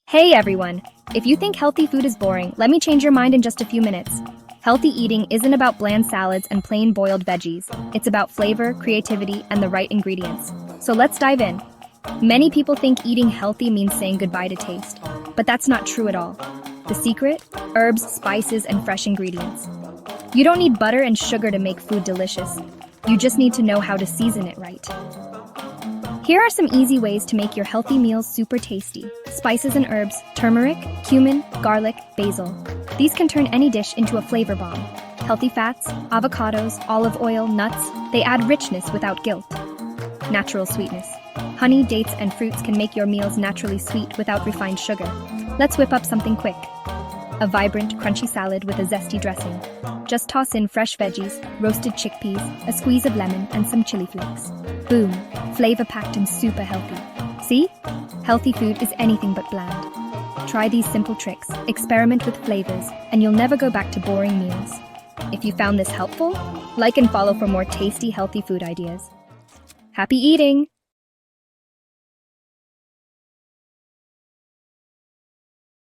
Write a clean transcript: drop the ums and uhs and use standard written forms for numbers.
Hey everyone! If you think healthy food is boring, let me change your mind in just a few minutes. Healthy eating isn't about bland salads and plain boiled veggies. It's about flavor, creativity, and the right ingredients. So let's dive in. Many people think eating healthy means saying goodbye to taste, but that's not true at all. The secret? Herbs, spices, and fresh ingredients. You don't need butter and sugar to make food delicious. You just need to know how to season it right. Here are some easy ways to make your healthy meals super tasty. Spices and herbs: turmeric, cumin, garlic, basil. These can turn any dish into a flavor bomb. Healthy fats: avocados, olive oil, nuts. They add richness without guilt. Natural sweetness: honey, dates, and fruits can make your meals naturally sweet without refined sugar. Let's whip up something quick. A vibrant, crunchy salad with a zesty dressing. Just toss in fresh veggies, roasted chickpeas, a squeeze of lemon, and some chili flakes. Boom! Flavor-packed and super healthy. See? Healthy food is anything but bland. Try these simple tricks, experiment with flavors, and you'll never go back to boring meals. If you found this helpful, like and follow for more tasty, healthy food ideas. Happy eating!